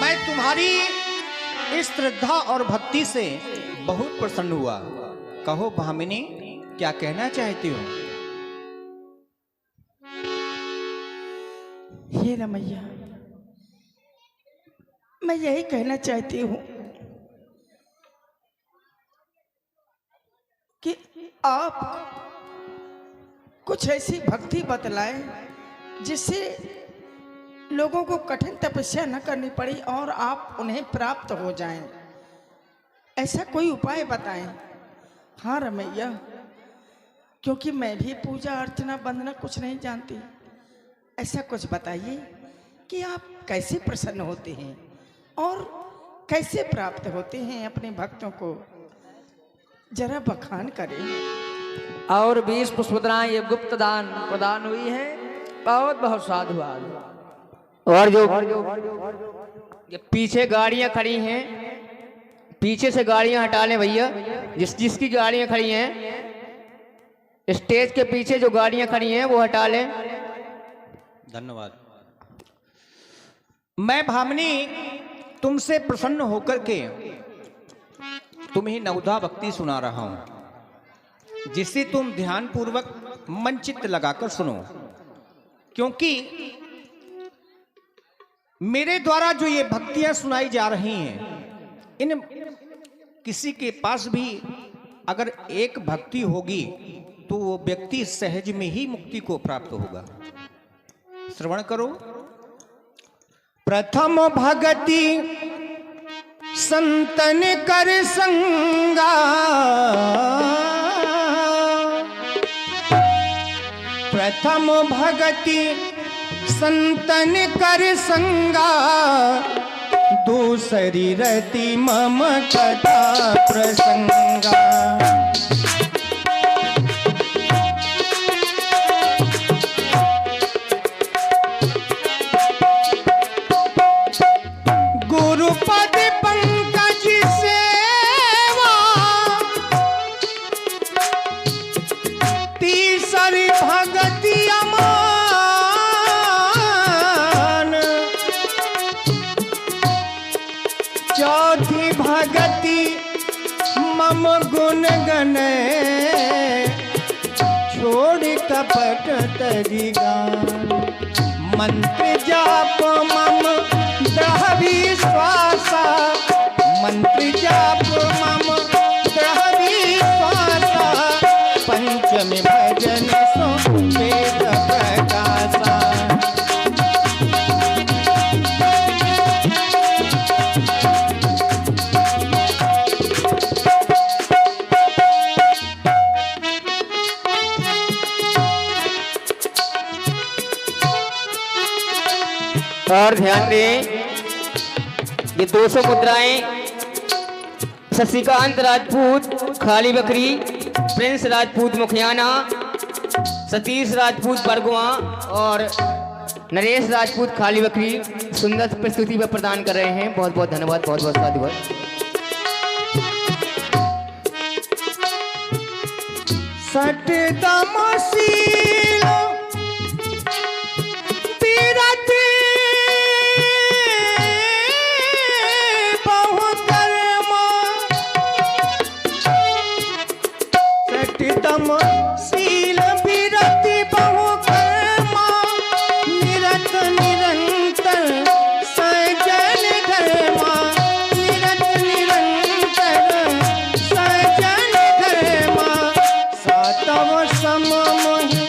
मैं तुम्हारी इस श्रद्धा और भक्ति से बहुत प्रसन्न हुआ। कहो भामिनी, क्या कहना चाहती हो? हे रमैया, मैं यही कहना चाहती हूँ कि आप कुछ ऐसी भक्ति बतलाएं जिससे लोगों को कठिन तपस्या न करनी पड़ी और आप उन्हें प्राप्त हो जाएं। ऐसा कोई उपाय बताएं। हाँ रमैया, क्योंकि मैं भी पूजा अर्चना वंदना कुछ नहीं जानती। ऐसा कुछ बताइए कि आप कैसे प्रसन्न होते हैं और कैसे प्राप्त होते हैं अपने भक्तों को, जरा बखान करें। और 20 पुष्पदान ये गुप्त दान प्रदान हुई है। बहुत बहुत साधुवाद। और जो ये पीछे गाड़ियां खड़ी हैं, पीछे से गाड़ियां हटा लें भैया। जिसकी गाड़ियां खड़ी हैं, स्टेज के पीछे जो गाड़ियां खड़ी हैं वो हटा लें। धन्यवाद। मैं भामिनी तुमसे प्रसन्न होकर के तुम्हें नवधा भक्ति सुना रहा हूं, जिससे तुम ध्यान पूर्वक मन चित्त लगाकर सुनो। क्योंकि मेरे द्वारा जो ये भक्तियां सुनाई जा रही हैं, इन किसी के पास भी अगर एक भक्ति होगी तो वो व्यक्ति सहज में ही मुक्ति को प्राप्त होगा। श्रवण करो। प्रथम भगति संतन कर संगा, प्रथम भगति संतन कर संगा, दूसरी रति मम कथा प्रसंगा। गुरुपद पंकज सेवा, तीसरी भगति अमान, चौथी भगति मम गुण गण, छोड़ कपट तरिगान। मंत्र जाप मम दृढ़ विश्वासा, मंत्र जाप मम दृढ़ विश्वासा, पंचमी भजन सो वेद प्रकाशा। और ध्यान दें, ये 200 मुद्राएं शशिकांत राजपूत खाली बकरी, प्रिंस राजपूत मुखियाना, सतीश राजपूत बरगुआ और नरेश राजपूत खाली बकरी सुंदर प्रस्तुति पर प्रदान कर रहे हैं। बहुत बहुत धन्यवाद, बहुत बहुत साधुवाद। सटदमशील पीरति बहुकर्मा, सटदमशील पीरति बहुकर्मा, निरत निरंतर सजन धर्मा, निरत निरंतर सजन धर्मा। सातव सम मोहि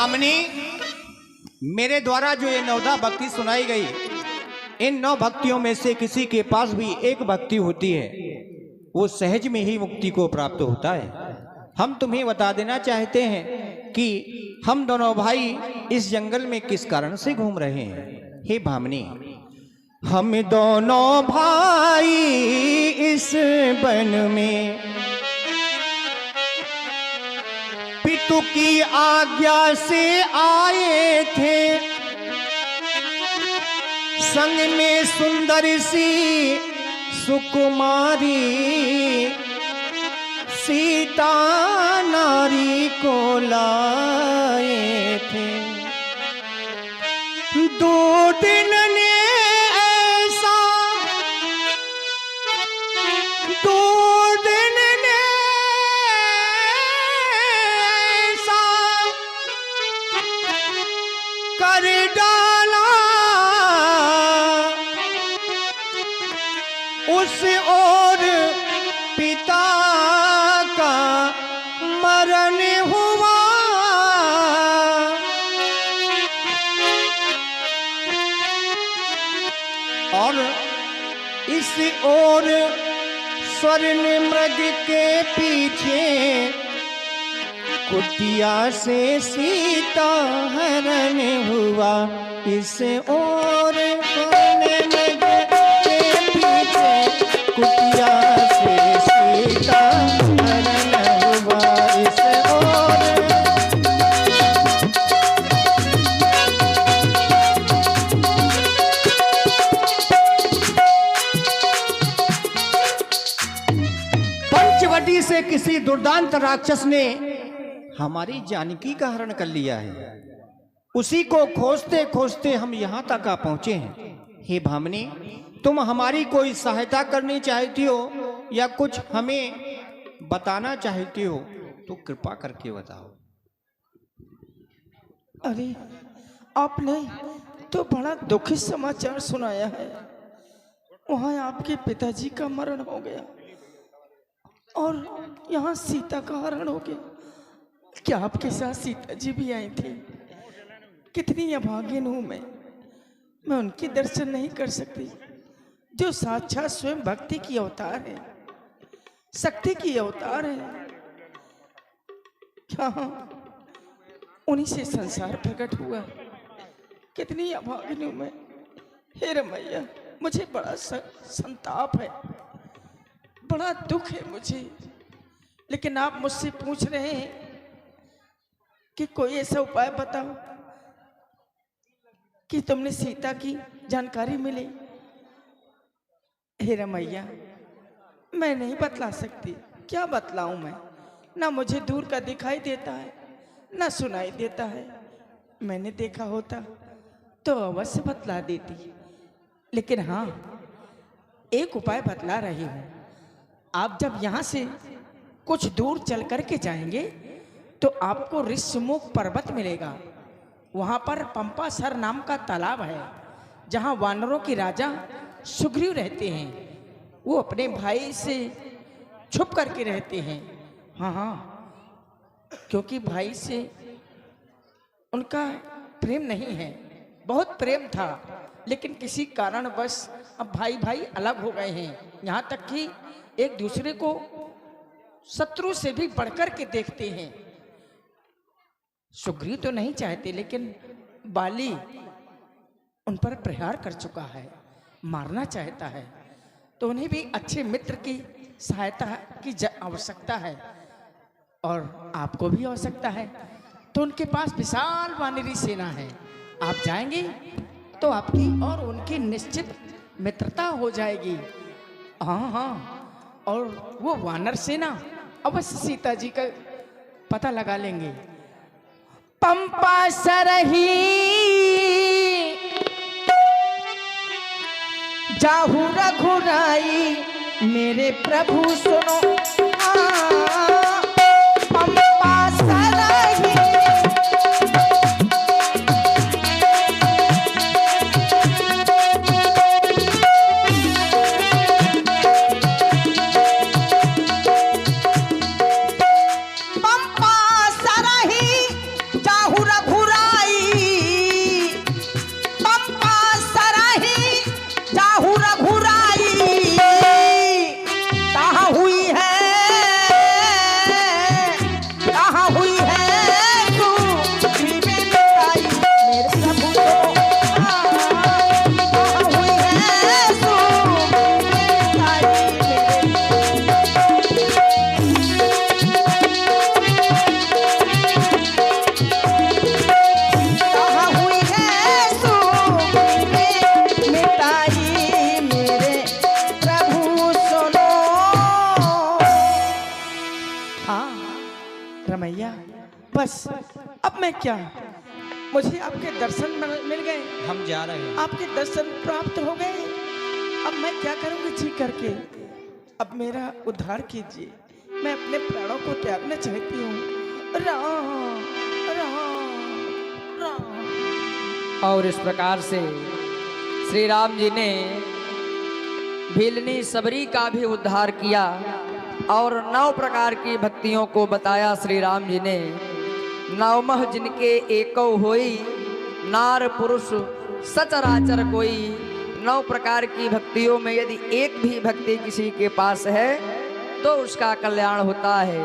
भामिनी, मेरे द्वारा जो ये 9 भक्ति सुनाई गई, इन 9 भक्तियों में से किसी के पास भी एक भक्ति होती है, वो सहज में ही मुक्ति को प्राप्त होता है। हम तुम्हें बता देना चाहते हैं कि हम दोनों भाई इस जंगल में किस कारण से घूम रहे हैं। हे भामिनी, हम दोनों भाई इस वन में पितु की आज्ञा से आए थे, संग में सुंदर सी सुकुमारी सीता नारी को लाए थे। 2 दिन ने ऐसा, 2 दिन ने ऐसा कर डाला, उस ओर पिता का मरण हुआ, और इस ओर स्वर्ण मृग के पीछे कुटिया से सीता हरण हुआ। इस ओर स्वर्ण मृग के पीछे कुटिया से सीता हरण हुआ। इस ओर पंचवटी से किसी दुर्दांत राक्षस ने हमारी जानकी का हरण कर लिया है। उसी को खोजते खोजते हम यहाँ तक आ पहुंचे हैं। हे भामिनी, तुम हमारी कोई सहायता करनी चाहती हो या कुछ हमें बताना चाहती हो तो कृपा करके बताओ। अरे आपने तो बड़ा दुखी समाचार सुनाया है। वहाँ आपके पिताजी का मरण हो गया और यहाँ सीता का हरण हो गया। क्या आपके साथ सीता जी भी आई थी? कितनी अभागिन हूँ मैं उनके दर्शन नहीं कर सकती, जो साक्षात स्वयं भक्ति की अवतार है, शक्ति की अवतार है। क्या उन्हीं से संसार प्रकट हुआ? कितनी अभागिन हूँ मैं। हे रमैया, मुझे बड़ा संताप है, बड़ा दुख है मुझे। लेकिन आप मुझसे पूछ रहे हैं कि कोई ऐसा उपाय बताओ कि तुमने सीता की जानकारी मिले। हे रमैया, मैं नहीं बतला सकती। क्या बतलाऊं मैं? ना मुझे दूर का दिखाई देता है, ना सुनाई देता है। मैंने देखा होता तो अवश्य बतला देती। लेकिन हाँ, एक उपाय बतला रही हूँ। आप जब यहाँ से कुछ दूर चल करके जाएंगे तो आपको ऋषिमुख पर्वत मिलेगा। वहाँ पर पंपासर नाम का तालाब है, जहाँ वानरों के राजा सुग्रीव रहते हैं। वो अपने भाई से छुप करके रहते हैं। हाँ, क्योंकि भाई से उनका प्रेम नहीं है, बहुत प्रेम था, लेकिन किसी कारणवश अब भाई भाई अलग हो गए हैं। यहाँ तक कि एक दूसरे को शत्रु से भी बढ़कर के देखते हैं। सुग्रीव तो नहीं चाहते, लेकिन बाली उन पर प्रहार कर चुका है, मारना चाहता है। तो उन्हें भी अच्छे मित्र की सहायता की आवश्यकता है, और आपको भी आवश्यकता है। तो उनके पास विशाल वानरी सेना है। आप जाएंगे तो आपकी और उनकी निश्चित मित्रता हो जाएगी। हाँ, और वो वानर सेना अवश्य सीता जी का पता लगा लेंगे। पंपा सरही जाहू रघुराई, मेरे प्रभु सुनो। पंपा सरही जाहू रघु भैया बस अब मैं क्या, मुझे आपके दर्शन मिल गए, हम जा रहे हैं। आपके दर्शन प्राप्त हो गए। अब मैं क्या करूंगी जी करके, अब मेरा उद्धार कीजिए, मैं अपने प्राणों को त्यागना चाहती हूँ। राम राम राम। और इस प्रकार से श्री राम जी ने भीलनी सबरी का भी उद्धार किया और 9 प्रकार की भक्तियों को बताया श्री राम जी ने। 9 जिनके एको होई, नार पुरुष सचराचर कोई। 9 प्रकार की भक्तियों में यदि एक भी भक्ति किसी के पास है तो उसका कल्याण होता है।